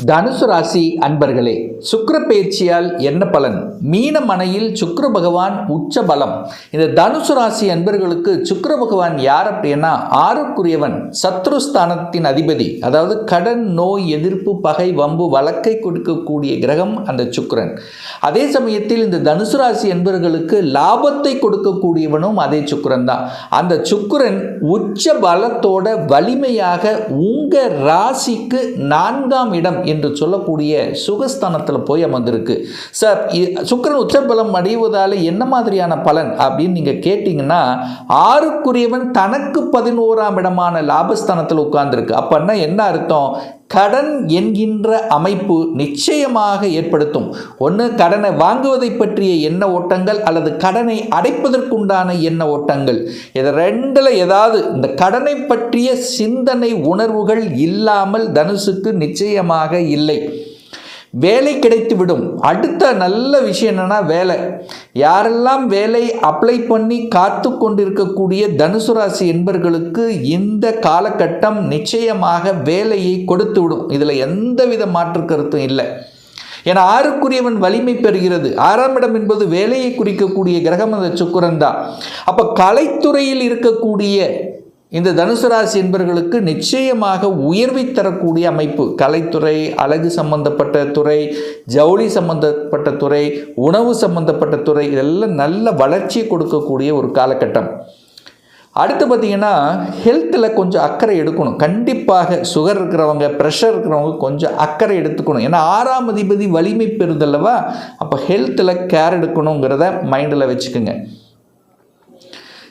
தனுசு ராசி அன்பர்களே, சுக்கிர பயிற்சியால் என்ன பலன்? மீன மனையில் சுக்கிர பகவான் உச்ச பலம். இந்த தனுசு ராசி அன்பர்களுக்கு சுக்கிர பகவான் யார் அப்படின்னா, ஆறுக்குரியவன், சத்ருஸ்தானத்தின் அதிபதி. அதாவது கடன், நோய், எதிர்ப்பு, பகை, வம்பு, வழக்கை கொடுக்கக்கூடிய கிரகம் அந்த சுக்கிரன். அதே சமயத்தில் இந்த தனுசு ராசி அன்பர்களுக்கு லாபத்தை கொடுக்கக்கூடியவனும் அதே சுக்கிரன் தான். அந்த சுக்கிரன் உச்ச பலத்தோட வலிமையாக உங்க ராசிக்கு 4ஆம் இடம் என்று சொல்லக்கூடிய சுகஸ்தானத்தில் போய் அமர்ந்திருக்கு. சார், சுக்கிரன் உச்சபலம் அடைவதால் என்ன மாதிரியான பலன் அப்படின்னு நீங்கள் கேட்டிங்கன்னா, ஆறுக்குரியவன் தனக்கு 11ஆம் இடமான லாபஸ்தானத்தில் உட்கார்ந்துருக்கு. அப்படின்னா என்ன அர்த்தம்? கடன் என்கின்ற அமைப்பு நிச்சயமாக ஏற்படுத்தும். ஒன்று கடனை வாங்குவதை பற்றிய எண்ண ஓட்டங்கள், அல்லது கடனை அடைப்பதற்குண்டான எண்ண ஓட்டங்கள். இது ரெண்டில் ஏதாவது இந்த கடனை பற்றிய சிந்தனை உணர்வுகள் இல்லாமல் தனுசுக்கு நிச்சயமாக இல்லை. வேலை கிடைத்துவிடும். அடுத்த நல்ல விஷயம் என்னன்னா, வேலை. யாரெல்லாம் வேலை அப்ளை பண்ணி காத்து கொண்டிருக்கக்கூடிய தனுசு ராசி என்பர்களுக்கு இந்த காலகட்டம் நிச்சயமாக வேலையை கொடுத்து விடும். இதில் எந்தவித மாற்று கருத்தும் இல்லை. ஏன்னா ஆறுக்குரியவன் வலிமை பெறுகிறது. 6ஆம் இடம் என்பது வேலையை குறிக்கக்கூடிய கிரகம் அந்த சுக்கிரன் தான். அப்போ கலைத்துறையில் இருக்கக்கூடிய இந்த தனுசு ராசி என்பவர்களுக்கு நிச்சயமாக உயர்வை தரக்கூடிய அமைப்பு. கலைத்துறை, அழகு சம்பந்தப்பட்ட துறை, ஜவுளி சம்பந்தப்பட்ட துறை, உணவு சம்பந்தப்பட்ட துறை, இதெல்லாம் நல்ல வளர்ச்சியை கொடுக்கக்கூடிய ஒரு காலகட்டம். அடுத்து பார்த்திங்கன்னா, ஹெல்த்தில் கொஞ்சம் அக்கறை எடுக்கணும். கண்டிப்பாக சுகர் இருக்கிறவங்க, ப்ரெஷர் இருக்கிறவங்க கொஞ்சம் அக்கறை எடுத்துக்கணும். ஏன்னா 6ஆம் அதிபதி வலிமை பெறுதல்லவா. அப்போ ஹெல்த்தில் கேர் எடுக்கணுங்கிறத மைண்டில் வச்சுக்கோங்க.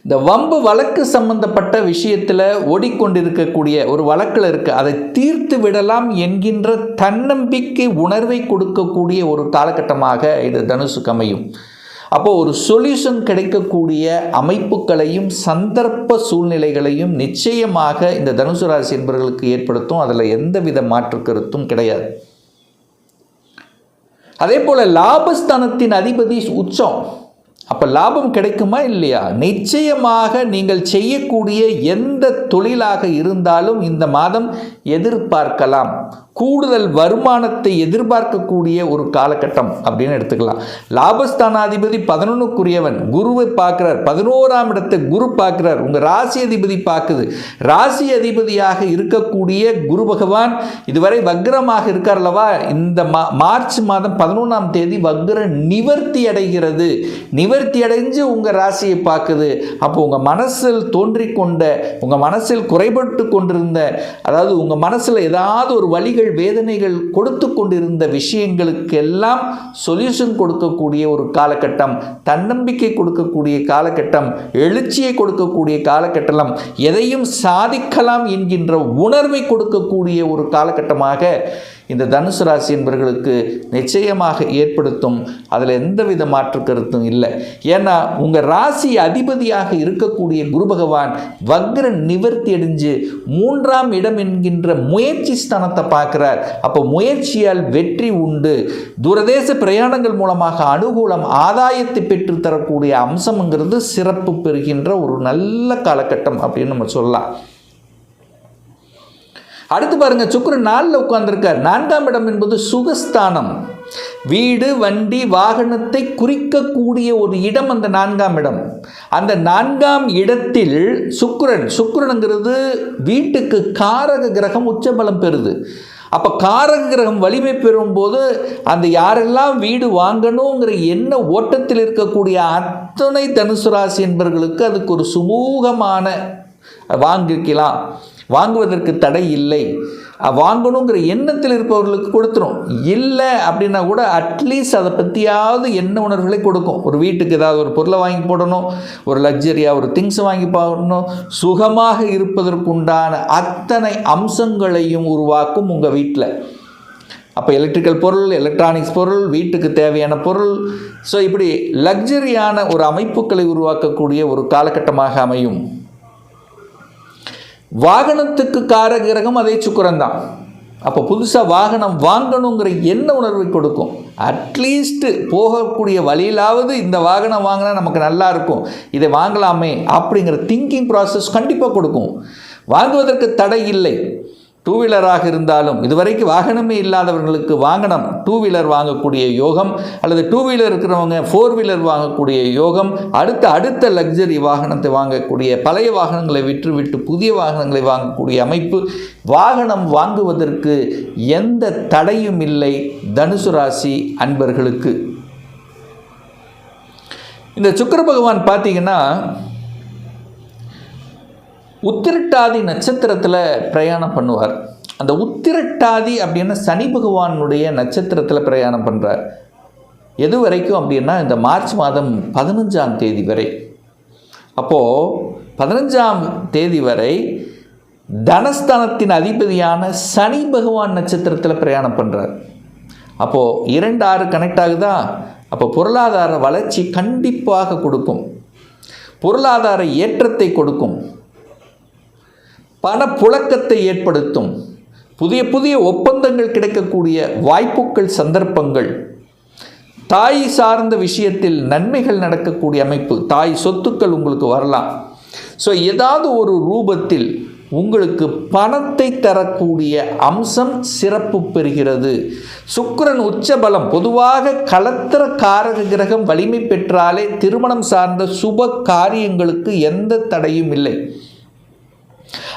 இந்த வம்பு வழக்கு சம்பந்தப்பட்ட விஷயத்தில் ஓடிக்கொண்டிருக்கக்கூடிய ஒரு வழக்கில் இருக்குது, அதை தீர்த்து விடலாம் என்கின்ற தன்னம்பிக்கை உணர்வை கொடுக்கக்கூடிய ஒரு காலகட்டமாக இது தனுசுக்கு அமையும். அப்போது ஒரு சொல்யூஷன் கிடைக்கக்கூடிய அமைப்புகளையும் சந்தர்ப்ப சூழ்நிலைகளையும் நிச்சயமாக இந்த தனுசு ராசி என்பவர்களுக்கு ஏற்படுத்தும். அதில் எந்தவித மாற்று கருத்தும் கிடையாது. அதே போல் லாபஸ்தானத்தின் அதிபதி உச்சம். அப்போ லாபம் கிடைக்குமா இல்லையா? நிச்சயமாக நீங்கள் செய்யக்கூடிய எந்த தொழிலாக இருந்தாலும் இந்த மாதம் எதிர்பார்க்கலாம். கூடுதல் வருமானத்தை எதிர்பார்க்கக்கூடிய ஒரு காலகட்டம் அப்படின்னு எடுத்துக்கலாம். லாபஸ்தானாதிபதி 11க்குரியவன், குருவை பார்க்குறார். 11ஆம் இடத்தை குரு பார்க்குறார். உங்கள் ராசி அதிபதி பார்க்குது. ராசி அதிபதியாக இருக்கக்கூடிய குரு பகவான் இதுவரை வக்ரமாக இருக்கார்லவா. இந்த மார்ச் மாதம் 11ஆம் தேதி வக்ர நிவர்த்தி அடைகிறது. நிவர்த்தி அடைஞ்சு உங்கள் ராசியை பார்க்குது. அப்போ உங்கள் மனசில் தோன்றிக்கொண்ட, உங்கள் மனசில் குறைபட்டு கொண்டிருந்த, அதாவது உங்கள் மனசில் ஏதாவது ஒரு வழிகள், வேதனைகள் கொடுத்து கொண்டிருந்த விஷயங்களுக்கெல்லாம் சொல்யூஷன் கொடுக்கக்கூடிய ஒரு காலகட்டம், தன்னம்பிக்கை கொடுக்கக்கூடிய காலகட்டம், எழுச்சியை கொடுக்கக்கூடிய காலகட்டம், எதையும் சாதிக்கலாம் என்கின்ற உணர்வை கொடுக்கக்கூடிய ஒரு காலகட்டமாக இந்த தனுசு ராசி என்பவர்களுக்கு நிச்சயமாக ஏற்படுத்தும். அதில் எந்தவித மாற்று கருத்தும் இல்லை. ஏன்னா உங்கள் ராசி அதிபதியாக இருக்கக்கூடிய குரு பகவான் வக்ர நிவர்த்தி அடைஞ்சு 3ஆம் இடம் என்கின்ற முயற்சி ஸ்தானத்தை பார்க்கிறார். அப்போ முயற்சியால் வெற்றி உண்டு. தூரதேச பிரயாணங்கள் மூலமாக அனுகூலம், ஆதாயத்தை பெற்று தரக்கூடிய அம்சம்ங்கிறது சிறப்பு பெறுகின்ற ஒரு நல்ல காலகட்டம் அப்படின்னு நம்ம சொல்லலாம். அடுத்து பாருங்க, சுக்கிரன் 4ல் உட்கார்ந்திருக்கார். 4ஆம் இடம் என்பது சுகஸ்தானம். வீடு, வண்டி, வாகனத்தை குறிக்கக்கூடிய ஒரு இடம் அந்த 4ஆம் இடம். அந்த 4ஆம் இடத்தில் சுக்கிரனுங்கிறது வீட்டுக்கு காரக கிரகம் உச்சபலம் பெறுது. அப்போ காரக கிரகம் வலிமை பெறும்போது அந்த யாரெல்லாம் வீடு வாங்கணுங்கிற எண்ண ஓட்டத்தில் இருக்கக்கூடிய அத்தனை தனுசு ராசி என்பவர்களுக்கு அதுக்கு ஒரு சுமூகமான வாங்கிக்கலாம், வாங்குவதற்கு தடை இல்லை. வாங்கணுங்கிற எண்ணத்தில் இருப்பவர்களுக்கு கொடுத்துரும். இல்லை அப்படின்னா கூட அட்லீஸ்ட் அதை பற்றியாவது எண்ண உணர்வுகளை கொடுக்கும். ஒரு வீட்டுக்கு ஏதாவது ஒரு பொருளை வாங்கி போடணும், ஒரு லக்ஸரியாக ஒரு திங்ஸ் வாங்கி போடணும், சுகமாக இருப்பதற்குண்டான அத்தனை அம்சங்களையும் உருவாக்கும் உங்கள் வீட்டில். அப்போ எலக்ட்ரிக்கல் பொருள், எலக்ட்ரானிக்ஸ் பொருள், வீட்டுக்கு தேவையான பொருள், ஸோ இப்படி லக்ஸரியான ஒரு அமைப்புகளை உருவாக்கக்கூடிய ஒரு காலகட்டமாக அமையும். வாகனத்துக்கு காரக கிரகம் அதே சுக்கிரன் தான். அப்போ புதுசாக வாகனம் வாங்கணுங்கிற எண்ண உணர்வை கொடுக்கும். அட்லீஸ்ட் போகக்கூடிய வழியிலாவது இந்த வாகனம் வாங்கினா நமக்கு நல்லா இருக்கும், இதை வாங்கலாமே அப்படிங்கிற திங்கிங் ப்ராசஸ் கண்டிப்பாக கொடுக்கும். வாங்குவதற்கு தடை இல்லை. டூ வீலராக இருந்தாலும் இதுவரைக்கும் வாகனமே இல்லாதவர்களுக்கு வாகனம் டூ வீலர் வாங்கக்கூடிய யோகம், அல்லது டூ வீலர் இருக்கிறவங்க ஃபோர் வீலர் வாங்கக்கூடிய யோகம், அடுத்த லக்ஸரி வாகனத்தை வாங்கக்கூடிய, பழைய வாகனங்களை விற்றுவிட்டு புதிய வாகனங்களை வாங்கக்கூடிய அமைப்பு, வாகனம் வாங்குவதற்கு எந்த தடையும் இல்லை தனுசு ராசி அன்பர்களுக்கு. இந்த சுக்கிர பகவான் பார்த்தீங்கன்னா உத்திரட்டாதி நட்சத்திரத்தில் பிரயாணம் பண்ணுவார். அந்த உத்திரட்டாதி அப்படின்னா சனி பகவானுடைய நட்சத்திரத்தில் பிரயாணம் பண்ணுறார். எது வரைக்கும் அப்படின்னா இந்த மார்ச் மாதம் 15ஆம் தேதி வரை. அப்போது 15ஆம் தேதி வரை தனஸ்தானத்தின் அதிபதியான சனி பகவான் நட்சத்திரத்தில் பிரயாணம் பண்ணுறார். அப்போது 2-6 கனெக்ட் ஆகுதா? அப்போ பொருளாதார வளர்ச்சி கண்டிப்பாக கொடுக்கும், பொருளாதார ஏற்றத்தை கொடுக்கும், பணப்புழக்கத்தை ஏற்படுத்தும், புதிய ஒப்பந்தங்கள் கிடைக்கக்கூடிய வாய்ப்புகள், சந்தர்ப்பங்கள், தாய் சார்ந்த விஷயத்தில் நன்மைகள் நடக்கக்கூடிய அமைப்பு, தாய் சொத்துக்கள் உங்களுக்கு வரலாம். ஸோ ஏதாவது ஒரு ரூபத்தில் உங்களுக்கு பணத்தை தரக்கூடிய அம்சம் சிறப்பு பெறுகிறது. சுக்கிரன் உச்சபலம். பொதுவாக களத்திர காரக கிரகம் வலிமை பெற்றாலே திருமணம் சார்ந்த சுப காரியங்களுக்கு எந்த தடையும் இல்லை.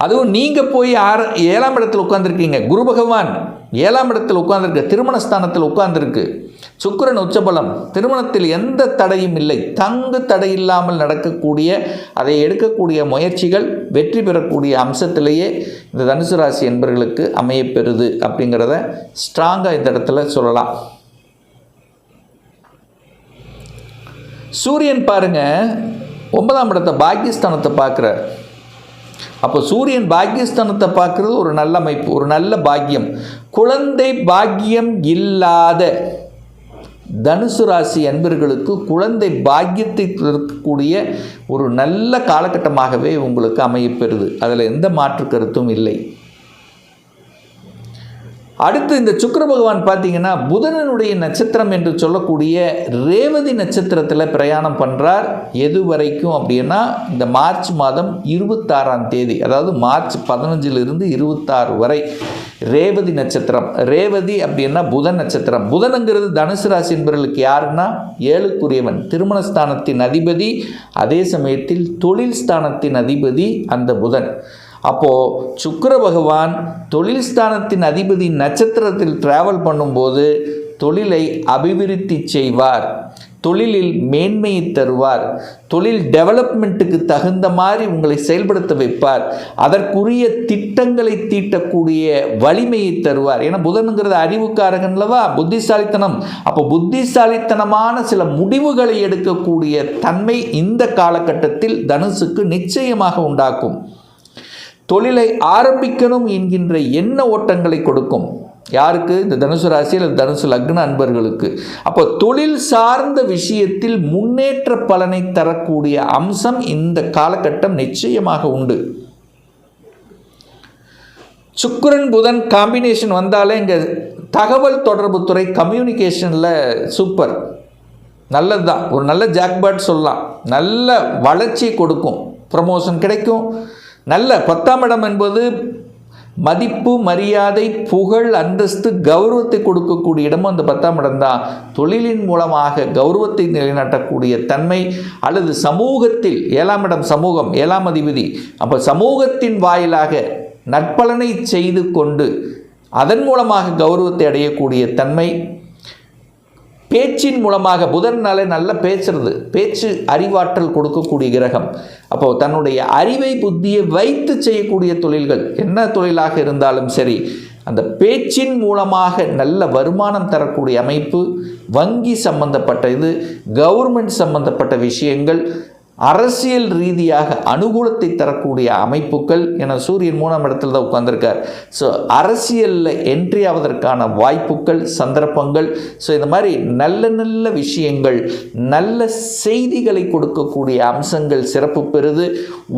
அதுவும் நீங்கள் போய் 7ஆம் இடத்தில் உட்கார்ந்துருக்கீங்க, குரு பகவான் 7ஆம் இடத்தில் உட்கார்ந்துருக்கு, திருமணஸ்தானத்தில் உட்கார்ந்துருக்கு, சுக்கிரன் உச்சபலம், திருமணத்தில் எந்த தடையும் இல்லை. தங்கு தடை இல்லாமல் நடக்கக்கூடிய, அதை எடுக்கக்கூடிய முயற்சிகள் வெற்றி பெறக்கூடிய அம்சத்திலேயே இந்த தனுசு ராசி என்பவர்களுக்கு அமையப்பெறுது அப்படிங்கிறத ஸ்ட்ராங்காக இந்த இடத்துல சொல்லலாம். சூரியன் பாருங்க 9ஆம் இடத்தை பாக்கியஸ்தானத்தை பார்க்குறார். அப்போ சூரியன் பாக்கியஸ்தானத்தை பார்க்குறது ஒரு நல்ல அமைப்பு, ஒரு நல்ல பாக்கியம். குழந்தை பாக்கியம் இல்லாத தனுசு ராசி அன்பர்களுக்கு குழந்தை பாக்கியத்தை இருக்கக்கூடிய ஒரு நல்ல காலகட்டமாகவே உங்களுக்கு அமையப்பெறுது. அதில் எந்த மாற்று கருத்தும் இல்லை. அடுத்து இந்த சுக்கிர பகவான் பார்த்தீங்கன்னா புதனனுடைய நட்சத்திரம் என்று சொல்லக்கூடிய ரேவதி நட்சத்திரத்தில் பிரயாணம் பண்ணுறார். எது வரைக்கும் அப்படின்னா இந்த மார்ச் மாதம் 26ஆம் தேதி, அதாவது மார்ச் 15லிருந்து 26 வரை ரேவதி நட்சத்திரம். ரேவதி அப்படின்னா புதன் நட்சத்திரம். புதனுங்கிறது தனுசு ராசி என்பவர்களுக்கு யாருன்னா 7க்குரியவன், திருமணஸ்தானத்தின் அதிபதி, அதே சமயத்தில் தொழில் ஸ்தானத்தின் அதிபதி அந்த புதன். அப்போது சுக்கிர பகவான் தொழில் ஸ்தானத்தின் அதிபதி நட்சத்திரத்தில் டிராவல் பண்ணும்போது தொழிலை அபிவிருத்தி செய்வார், தொழிலில் மேன்மையை தருவார், தொழில் டெவலப்மெண்ட்டுக்கு தகுந்த மாதிரி உங்களை செயல்படுத்த வைப்பார், அதற்குரிய திட்டங்களை தீட்டக்கூடிய வலிமையை தருவார். ஏன்னா புதனுங்கிறது அறிவுக்காரகன்லவா, புத்திசாலித்தனம். அப்போ புத்திசாலித்தனமான சில முடிவுகளை எடுக்கக்கூடிய தன்மை இந்த காலகட்டத்தில் தனுசுக்கு நிச்சயமாக உண்டாக்கும். தொழிலை ஆரம்பிக்கணும் என்கின்ற எண்ண ஓட்டங்களை கொடுக்கும். யாருக்கு? இந்த தனுசு ராசி அல்லது தனுசு லக்ன அன்பர்களுக்கு. அப்போ தொழில் சார்ந்த விஷயத்தில் முன்னேற்ற பலனை தரக்கூடிய அம்சம் இந்த காலகட்டம் நிச்சயமாக உண்டு. சுக்கிரன் புதன் காம்பினேஷன் வந்தாலே இங்கே தகவல் தொடர்பு துறை கம்யூனிகேஷனில் சூப்பர், நல்லது தான். ஒரு நல்ல ஜாக்பாட் சொல்லலாம். நல்ல வளர்ச்சியை கொடுக்கும், ப்ரமோஷன் கிடைக்கும். நல்ல 10ஆம் இடம் என்பது மதிப்பு, மரியாதை, புகழ், அந்தஸ்து, கௌரவத்தை கொடுக்கக்கூடிய இடமும் அந்த 10ஆம் இடம் தான். தொழிலின் மூலமாக கௌரவத்தை நிலைநாட்டக்கூடிய தன்மை, அல்லது சமூகத்தில் 7ஆம் இடம் சமூகம், 7ஆம் அதிபதி. அப்போ சமூகத்தின் வாயிலாக நற்பலனை செய்து கொண்டு அதன் மூலமாக கௌரவத்தை அடையக்கூடிய தன்மை. பேச்சின் மூலமாக புதன்னாலே நல்லா பேசுறது, பேச்சு அறிவாற்றல் கொடுக்கக்கூடிய கிரகம். அப்போது தன்னுடைய அறிவை புத்தியை வைத்து செய்யக்கூடிய தொழில்கள் என்ன தொழிலாக இருந்தாலும் சரி, அந்த பேச்சின் மூலமாக நல்ல வருமானம் தரக்கூடிய அமைப்பு. வங்கி சம்பந்தப்பட்ட இது, கவர்மெண்ட் சம்பந்தப்பட்ட விஷயங்கள், அரசியல் ரீதியாக அனுகூலத்தை தரக்கூடிய அமைப்புகள். என சூரியன் 3ஆம் இடத்துல தான் உட்கார்ந்துருக்கார். ஸோ அரசியலில் என்ட்ரி ஆவதற்கான வாய்ப்புகள், சந்தர்ப்பங்கள். ஸோ இந்த மாதிரி நல்ல நல்ல விஷயங்கள், நல்ல செய்திகளை கொடுக்கக்கூடிய அம்சங்கள் சிறப்பு பெறுது.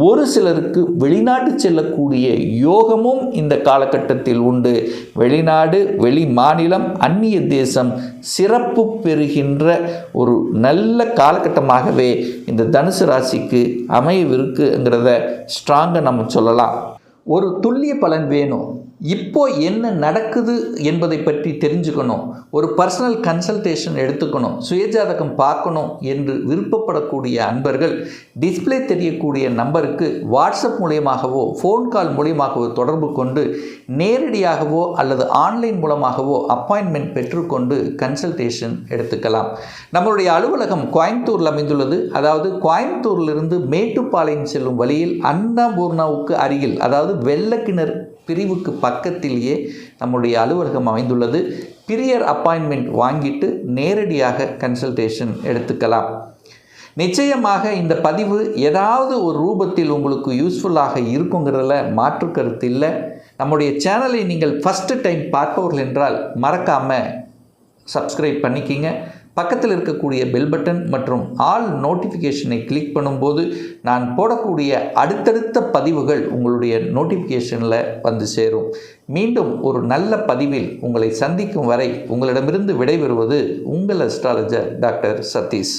ஒரு சிலருக்கு வெளிநாட்டு செல்லக்கூடிய யோகமும் இந்த காலகட்டத்தில் உண்டு. வெளிநாடு, வெளி மாநிலம், அந்நிய தேசம் சிறப்பு பெறுகின்ற ஒரு நல்ல காலகட்டமாகவே இந்த தனுசு ராசிக்கு அமையவிருக்குங்கிறத ஸ்ட்ராங்காக நம்ம சொல்லலாம். ஒரு துல்லிய பலன் வேணும், இப்போ என்ன நடக்குது என்பதை பற்றி தெரிஞ்சுக்கணும், ஒரு பர்சனல் கன்சல்டேஷன் எடுத்துக்கணும், சுயஜாதகம் பார்க்கணும் என்று விருப்பப்படக்கூடிய அன்பர்கள் டிஸ்பிளே தெரியக்கூடிய நம்பருக்கு வாட்ஸ்அப் மூலியமாகவோ ஃபோன் கால் மூலியமாகவோ தொடர்பு கொண்டு நேரடியாகவோ அல்லது ஆன்லைன் மூலமாகவோ அப்பாயின்மெண்ட் பெற்றுக்கொண்டு கன்சல்டேஷன் எடுத்துக்கலாம். நம்மளுடைய அலுவலகம் கோயம்புத்தூரில் அமைந்துள்ளது. அதாவது கோயம்புத்தூரிலிருந்து மேட்டுப்பாளையம் செல்லும் வழியில் அன்னபூர்ணாவுக்கு அருகில், அதாவது வெள்ளக்கிணர் பிரிவுக்கு பக்கத்திலேயே நம்முடைய அலுவலகம் அமைந்துள்ளது. பிரியர் அப்பாயின்மெண்ட் வாங்கிட்டு நேரடியாக கன்சல்டேஷன் எடுத்துக்கலாம். நிச்சயமாக இந்த பதிவு ஏதாவது ஒரு ரூபத்தில் உங்களுக்கு யூஸ்ஃபுல்லாக இருக்குங்கிறதுல மாற்று கருத்து இல்லை. நம்முடைய சேனலை நீங்கள் ஃபஸ்ட்டு டைம் பார்ப்பவர்கள் என்றால் மறக்காமல் சப்ஸ்கிரைப் பண்ணிக்கிங்க. பக்கத்தில் இருக்கக்கூடிய பெல் பட்டன் மற்றும் ஆல் நோட்டிஃபிகேஷனை கிளிக் பண்ணும்போது நான் போடக்கூடிய அடுத்தடுத்த பதிவுகள் உங்களுடைய நோட்டிஃபிகேஷனில் வந்து சேரும். மீண்டும் ஒரு நல்ல பதிவில் உங்களை சந்திக்கும் வரை உங்களிடமிருந்து விடைபெறுவது உங்கள் அஸ்ட்ராலஜர் டாக்டர் சதீஷ்.